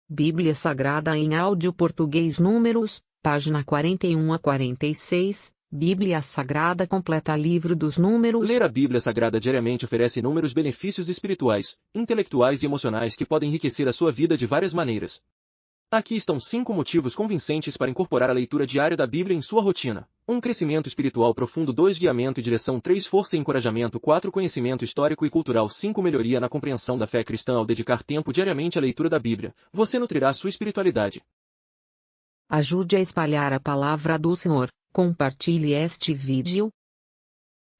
Bíblia Sagrada em áudio português Números, página 41 a 46, Bíblia Sagrada completa Livro dos Números. Ler a Bíblia Sagrada diariamente oferece inúmeros benefícios espirituais, intelectuais e emocionais que podem enriquecer a sua vida de várias maneiras. Aqui estão 5 motivos convincentes para incorporar a leitura diária da Bíblia em sua rotina. 1. Crescimento espiritual profundo. 2. Guiamento e direção. 3. Força e encorajamento. 4. Conhecimento histórico e cultural. 5. Melhoria na compreensão da fé cristã. Ao dedicar tempo diariamente à leitura da Bíblia, você nutrirá sua espiritualidade. Ajude a espalhar a palavra do Senhor. Compartilhe este vídeo.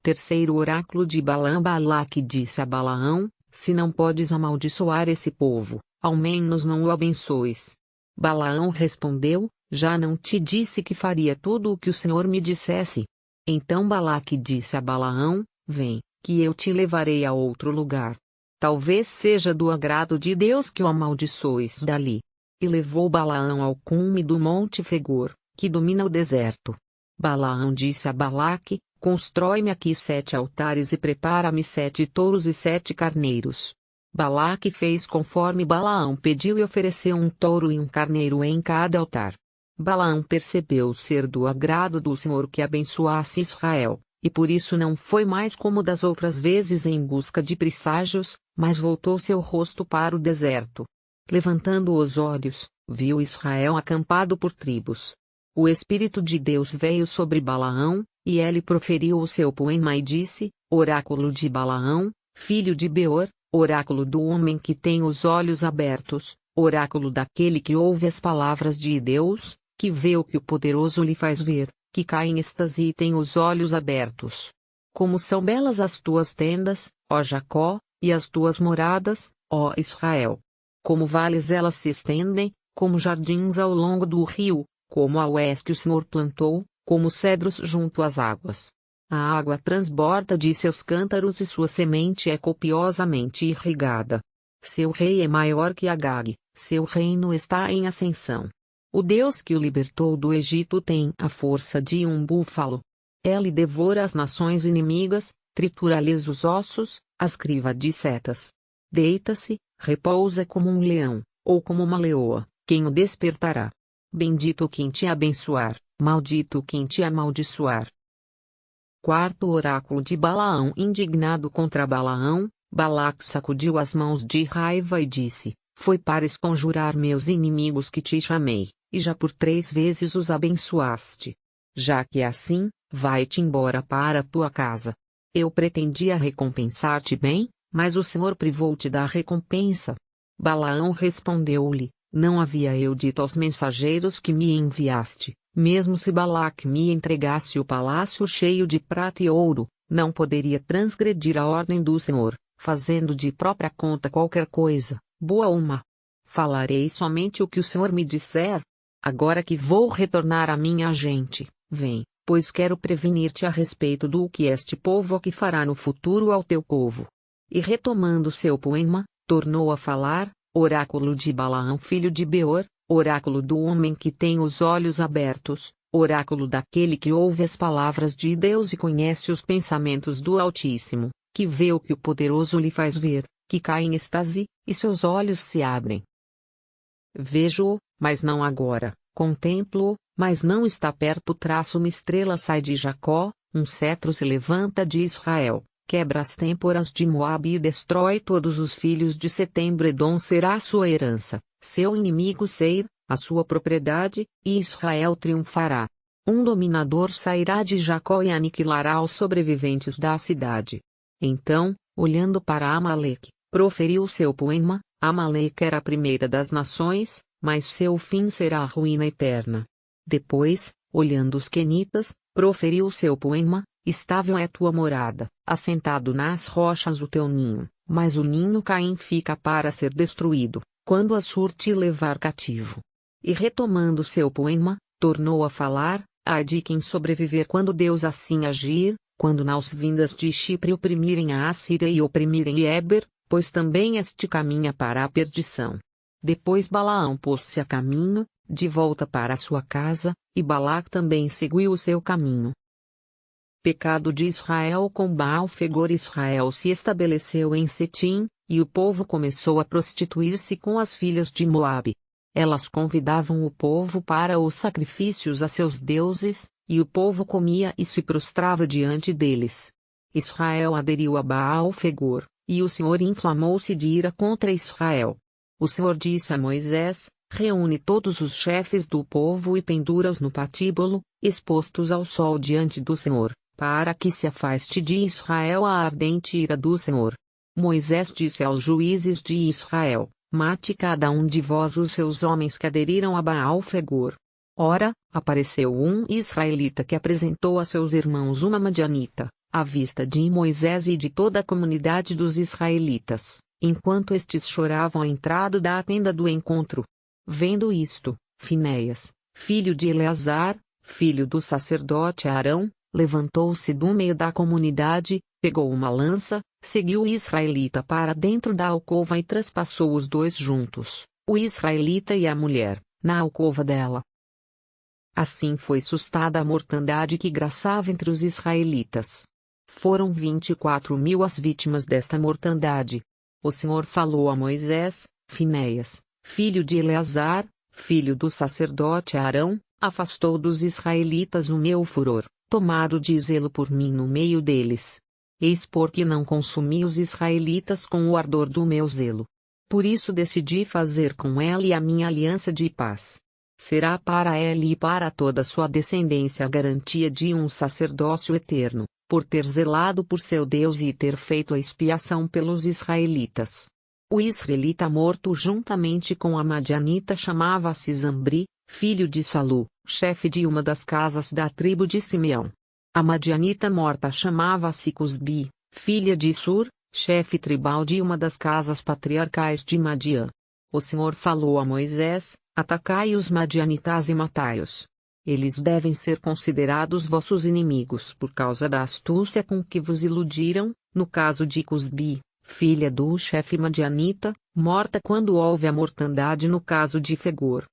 Terceiro oráculo de Balaão. Balaque disse a Balaão: se não podes amaldiçoar esse povo, ao menos não o abençoes. Balaão respondeu: já não te disse que faria tudo o que o Senhor me dissesse? Então Balaque disse a Balaão: vem, que eu te levarei a outro lugar. Talvez seja do agrado de Deus que o amaldiçoes dali. E levou Balaão ao cume do monte Fegor, que domina o deserto. Balaão disse a Balaque: constrói-me aqui 7 altares e prepara-me 7 touros e 7 carneiros. Balaque fez conforme Balaão pediu e ofereceu um touro e um carneiro em cada altar. Balaão percebeu ser do agrado do Senhor que abençoasse Israel, e por isso não foi mais como das outras vezes em busca de presságios, mas voltou seu rosto para o deserto. Levantando os olhos, viu Israel acampado por tribos. O Espírito de Deus veio sobre Balaão, e ele proferiu o seu poema e disse: oráculo de Balaão, filho de Beor, oráculo do homem que tem os olhos abertos, oráculo daquele que ouve as palavras de Deus, que vê o que o poderoso lhe faz ver, que cai em êxtase e tem os olhos abertos. Como são belas as tuas tendas, ó Jacó, e as tuas moradas, ó Israel. Como vales elas se estendem, como jardins ao longo do rio, como a oeste que o Senhor plantou, como cedros junto às águas. A água transborda de seus cântaros e sua semente é copiosamente irrigada. Seu rei é maior que Agag, seu reino está em ascensão. O Deus que o libertou do Egito tem a força de um búfalo. Ele devora as nações inimigas, tritura-lhes os ossos, as criva de setas. Deita-se, repousa como um leão, ou como uma leoa, quem o despertará? Bendito quem te abençoar, maldito quem te amaldiçoar. Quarto oráculo de Balaão. Indignado contra Balaão, Balaque sacudiu as mãos de raiva e disse: foi para esconjurar meus inimigos que te chamei, e já por 3 vezes os abençoaste. Já que é assim, vai-te embora para a tua casa. Eu pretendia recompensar-te bem, mas o Senhor privou-te da recompensa. Balaão respondeu-lhe: não havia eu dito aos mensageiros que me enviaste, mesmo se Balaque me entregasse o palácio cheio de prata e ouro, não poderia transgredir a ordem do Senhor, fazendo de própria conta qualquer coisa, boa ou má. Falarei somente o que o Senhor me disser. Agora que vou retornar à minha gente, vem, pois quero prevenir-te a respeito do que este povo aqui fará no futuro ao teu povo. E retomando seu poema, tornou a falar: oráculo de Balaão filho de Beor, oráculo do homem que tem os olhos abertos, oráculo daquele que ouve as palavras de Deus e conhece os pensamentos do Altíssimo, que vê o que o poderoso lhe faz ver, que cai em êxtase, e seus olhos se abrem. Vejo-o, mas não agora, contemplo-o, mas não está perto. Uma estrela sai de Jacó, um cetro se levanta de Israel, quebra as têmporas de Moabe e destrói todos os filhos de Setembro. Edom será sua herança, seu inimigo Seir, a sua propriedade, e Israel triunfará. Um dominador sairá de Jacó e aniquilará os sobreviventes da cidade. Então, olhando para Amaleque, proferiu seu poema: Amaleque era a primeira das nações, mas seu fim será a ruína eterna. Depois, olhando os quenitas, proferiu seu poema: estável é tua morada, assentado nas rochas o teu ninho, mas o ninho Caim fica para ser destruído, quando Assur te levar cativo. E retomando seu poema, tornou a falar: ai de quem sobreviver quando Deus assim agir, quando nas vindas de Chipre oprimirem a Assíria e oprimirem Éber, pois também este caminha para a perdição. Depois Balaão pôs-se a caminho, de volta para sua casa, e Balaque também seguiu o seu caminho. Pecado de Israel com Baal-Fegor. Israel se estabeleceu em Setim, e o povo começou a prostituir-se com as filhas de Moabe. Elas convidavam o povo para os sacrifícios a seus deuses, e o povo comia e se prostrava diante deles. Israel aderiu a Baal-Fegor, e o Senhor inflamou-se de ira contra Israel. O Senhor disse a Moisés: reúne todos os chefes do povo e pendura-os no patíbulo, expostos ao sol diante do Senhor, para que se afaste de Israel a ardente ira do Senhor. Moisés disse aos juízes de Israel: mate cada um de vós os seus homens que aderiram a Baal-Fegor. Ora, apareceu um israelita que apresentou a seus irmãos uma madianita, à vista de Moisés e de toda a comunidade dos israelitas, enquanto estes choravam à entrada da tenda do encontro. Vendo isto, Finéias, filho de Eleazar, filho do sacerdote Arão, levantou-se do meio da comunidade, pegou uma lança, seguiu o israelita para dentro da alcova e traspassou os dois juntos, o israelita e a mulher, na alcova dela. Assim foi sustada a mortandade que graçava entre os israelitas. Foram 24.000 as vítimas desta mortandade. O Senhor falou a Moisés: Finéias, filho de Eleazar, filho do sacerdote Arão, afastou dos israelitas o meu furor, tomado de zelo por mim no meio deles. Eis porque não consumi os israelitas com o ardor do meu zelo. Por isso decidi fazer com ele a minha aliança de paz. Será para ele e para toda sua descendência a garantia de um sacerdócio eterno, por ter zelado por seu Deus e ter feito a expiação pelos israelitas. O israelita morto juntamente com a madianita chamava-se Zambri, filho de Salu, chefe de uma das casas da tribo de Simeão. A madianita morta chamava-se Cusbi, filha de Sur, chefe tribal de uma das casas patriarcais de Madiã. O Senhor falou a Moisés: atacai os madianitas e matai-os. Eles devem ser considerados vossos inimigos por causa da astúcia com que vos iludiram, no caso de Cusbi, filha do chefe madianita, morta quando houve a mortandade no caso de Fegor.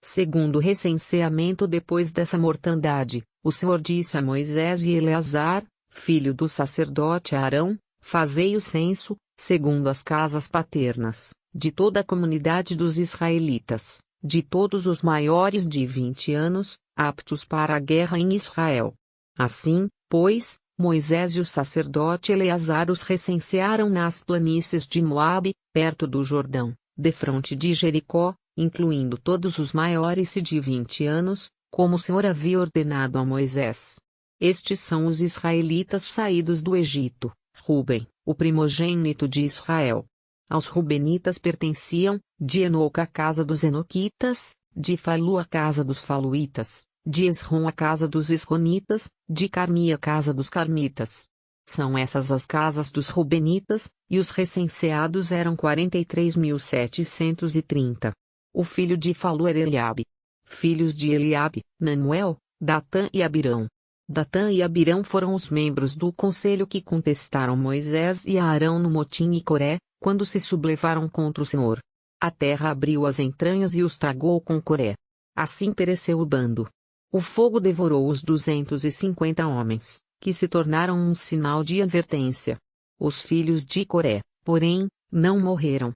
Segundo o recenseamento depois dessa mortandade, o Senhor disse a Moisés e Eleazar, filho do sacerdote Arão: fazei o censo, segundo as casas paternas, de toda a comunidade dos israelitas, de todos os maiores de 20 anos, aptos para a guerra em Israel. Assim, pois, Moisés e o sacerdote Eleazar os recensearam nas planícies de Moabe, perto do Jordão, defronte de Jericó, incluindo todos os maiores de 20 anos, como o Senhor havia ordenado a Moisés. Estes são os israelitas saídos do Egito: Ruben, o primogênito de Israel. Aos Rubenitas pertenciam, de Enoque a casa dos Enoquitas, de Falu a casa dos Faluitas, de Esrom a casa dos Esconitas, de Carmi a casa dos Carmitas. São essas as casas dos Rubenitas, e os recenseados eram 43.730. O filho de Falu era Eliabe. Filhos de Eliabe: Namuel, Datã e Abirão. Datã e Abirão foram os membros do conselho que contestaram Moisés e Arão no motim em Coré, quando se sublevaram contra o Senhor. A terra abriu as entranhas e os tragou com Coré. Assim pereceu o bando. O fogo devorou os 250 homens, que se tornaram um sinal de advertência. Os filhos de Coré, porém, não morreram.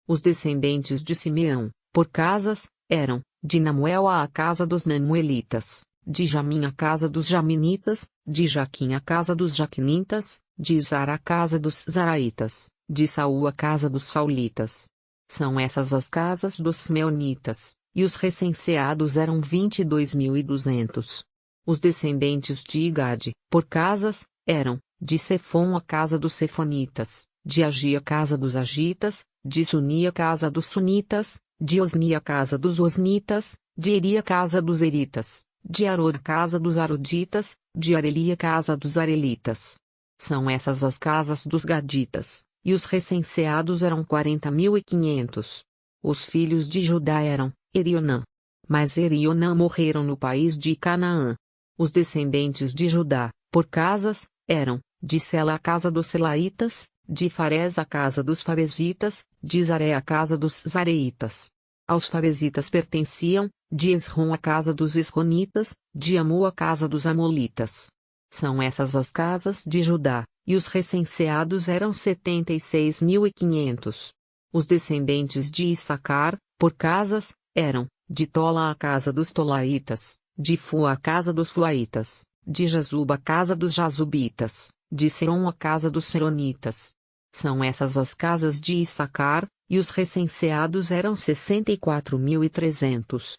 Os descendentes de Simeão, por casas, eram: de Namuel a casa dos Namuelitas, de Jamim a casa dos Jaminitas, de Jaquim a casa dos Jaquinitas, de Zar a casa dos Zaraitas, de Saul a casa dos Saulitas. São essas as casas dos Simeonitas, e os recenseados eram 22.200. Os descendentes de Gade, por casas, eram: de Sefom a casa dos Sefonitas, de Agi a casa dos Agitas, de Suni a casa dos Sunitas, de Osni a casa dos Osnitas, de Eri a casa dos Eritas, de Aror a casa dos Aroditas, de Areli a casa dos Arelitas. São essas as casas dos Gaditas, e os recenseados eram 40.500. Os filhos de Judá eram: Erionã. Mas Erionã morreram no país de Canaã. Os descendentes de Judá, por casas, eram: de Sela a casa dos Selaitas, de Farés a casa dos Faresitas, de Zaré a casa dos Zareitas. Aos Faresitas pertenciam: de Esrom a casa dos Esconitas, de Amu a casa dos Amolitas. São essas as casas de Judá, e os recenseados eram 76.500. Os descendentes de Issacar, por casas, eram: de Tola a casa dos Tolaitas, de Fua a casa dos Fuaitas, de Jazuba a casa dos Jazubitas, de Seron a casa dos Seronitas. São essas as casas de Issacar, e os recenseados eram 64.300.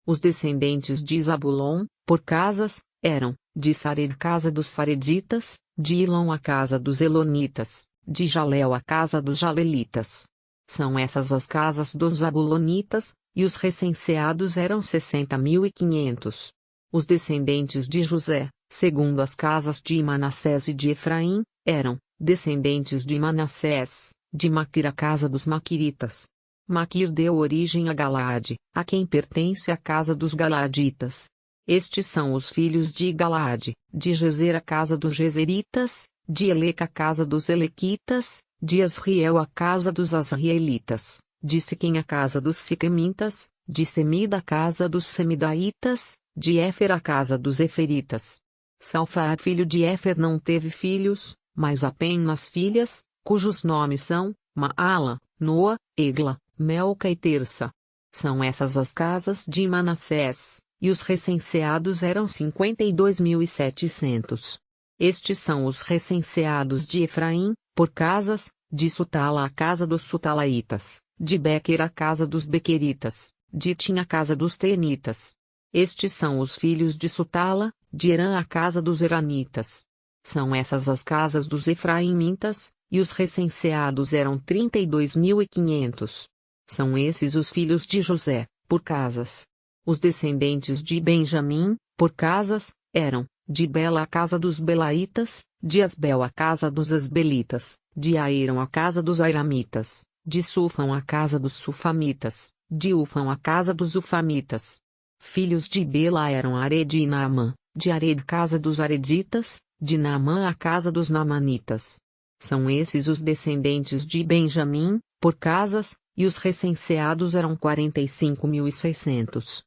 Os descendentes de Zabulon, por casas, eram: de Sared casa dos Sareditas, de Ilom a casa dos Elonitas, de Jalel a casa dos Jalelitas. São essas as casas dos Zabulonitas, e os recenseados eram 60.500. Os descendentes de José, segundo as casas de Manassés e de Efraim, eram: descendentes de Manassés, de Maquir a casa dos Maquiritas. Maquir deu origem a Galaade, a quem pertence a casa dos Galaaditas. Estes são os filhos de Galaade: de Gezer a casa dos Gezeritas, de Eleca a casa dos Elequitas, de Asriel a casa dos Asrielitas, de Siquém a casa dos Siquemitas, de Semida a casa dos Semidaitas, de Éfer a casa dos Eferitas. Salfaat filho de Éfer não teve filhos, mas apenas filhas, cujos nomes são Maala, Noa, Egla, Melca e Terça. São essas as casas de Manassés, e os recenseados eram 52.700. Estes são os recenseados de Efraim, por casas: de Sutala a casa dos Sutalaitas, de Bequer a casa dos Bequeritas, de Tim a casa dos Teenitas. Estes são os filhos de Sutala, de Herã a casa dos Heranitas. São essas as casas dos Efraimitas, e os recenseados eram 32.500. São esses os filhos de José, por casas. Os descendentes de Benjamim, por casas, eram: de Bela a casa dos Belaitas, de Asbel a casa dos Asbelitas, de Aíram a casa dos Airamitas, de Sufam a casa dos Sufamitas, de Ufam a casa dos Ufamitas. Filhos de Bela eram Ared e Naamã, de Ared casa dos Areditas, de Naamã a casa dos Naamanitas. São esses os descendentes de Benjamim, por casas, e os recenseados eram 45.600.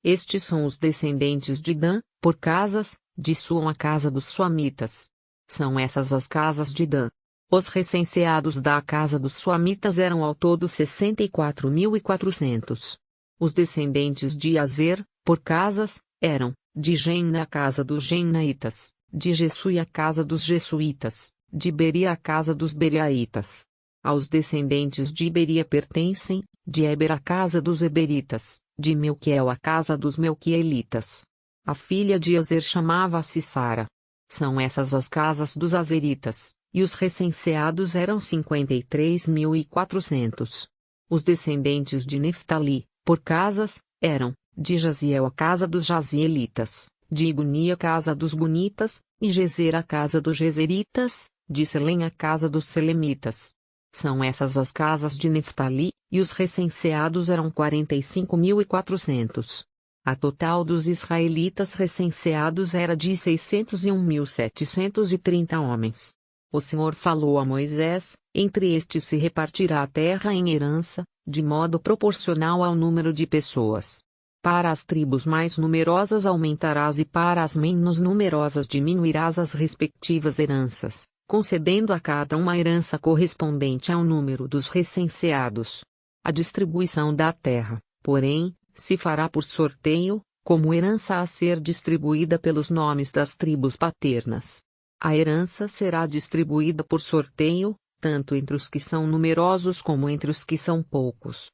Estes são os descendentes de Dan, por casas, de Suam a casa dos Suamitas. São essas as casas de Dan. Os recenseados da casa dos Suamitas eram ao todo 64.400. Os descendentes de Azer, por casas, eram: de Genna a casa dos Genaitas, de Jesui a casa dos Jesuítas, de Beria a casa dos Beriaitas. Aos descendentes de Beria pertencem: de Eber a casa dos Eberitas, de Melquiel a casa dos Melquielitas. A filha de Azer chamava-se Sara. São essas as casas dos Azeritas, e os recenseados eram 53.400. Os descendentes de Neftali, por casas, eram: de Jaziel a casa dos Jazielitas, de Iguni a casa dos Gunitas, e Gezer a casa dos Gezeritas, de Selém a casa dos Selemitas. São essas as casas de Neftali, e os recenseados eram 45.400. A total dos israelitas recenseados era de 601.730 homens. O Senhor falou a Moisés: entre estes se repartirá a terra em herança, de modo proporcional ao número de pessoas. Para as tribos mais numerosas aumentarás e para as menos numerosas diminuirás as respectivas heranças, concedendo a cada uma herança correspondente ao número dos recenseados. A distribuição da terra, porém, se fará por sorteio, como herança a ser distribuída pelos nomes das tribos paternas. A herança será distribuída por sorteio, tanto entre os que são numerosos como entre os que são poucos.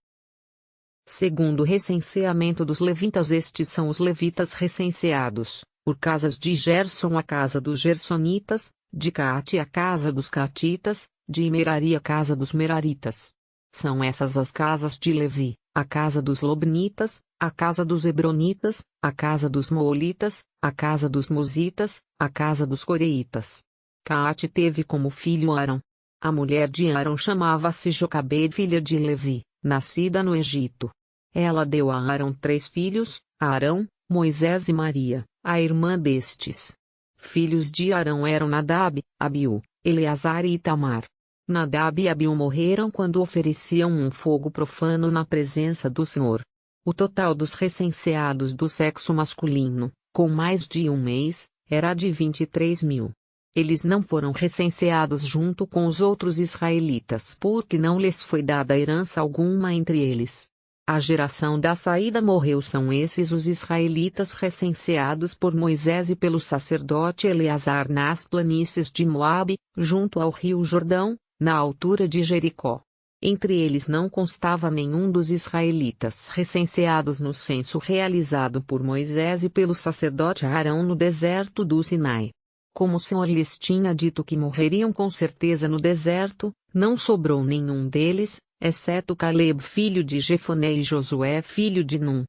Segundo o recenseamento dos levitas, estes são os levitas recenseados, por casas: de Gerson a casa dos Gersonitas, de Caate a casa dos Caatitas, de Merari a casa dos Meraritas. São essas as casas de Levi: a casa dos Lobnitas, a casa dos Hebronitas, a casa dos Moolitas, a casa dos Musitas, a casa dos Coreitas. Caate teve como filho Arão. A mulher de Arão chamava-se Jocabede, filha de Levi, nascida no Egito. Ela deu a Arão 3 filhos, Arão, Moisés e Maria, a irmã destes. Filhos de Arão eram Nadab, Abiú, Eleazar e Itamar. Nadab e Abiú morreram quando ofereciam um fogo profano na presença do Senhor. O total dos recenseados do sexo masculino, com mais de um mês, era de 23.000. Eles não foram recenseados junto com os outros israelitas porque não lhes foi dada herança alguma entre eles. A geração da saída morreu. São esses os israelitas recenseados por Moisés e pelo sacerdote Eleazar nas planícies de Moabe, junto ao rio Jordão, na altura de Jericó. Entre eles não constava nenhum dos israelitas recenseados no censo realizado por Moisés e pelo sacerdote Arão no deserto do Sinai. Como o Senhor lhes tinha dito que morreriam com certeza no deserto, não sobrou nenhum deles, exceto Caleb filho de Jefoné e Josué filho de Num.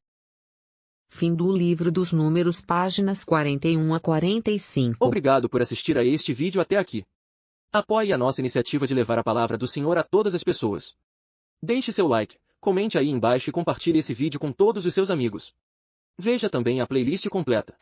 Fim do livro dos Números, páginas 41 a 45. Obrigado por assistir a este vídeo até aqui. Apoie a nossa iniciativa de levar a palavra do Senhor a todas as pessoas. Deixe seu like, comente aí embaixo e compartilhe esse vídeo com todos os seus amigos. Veja também a playlist completa.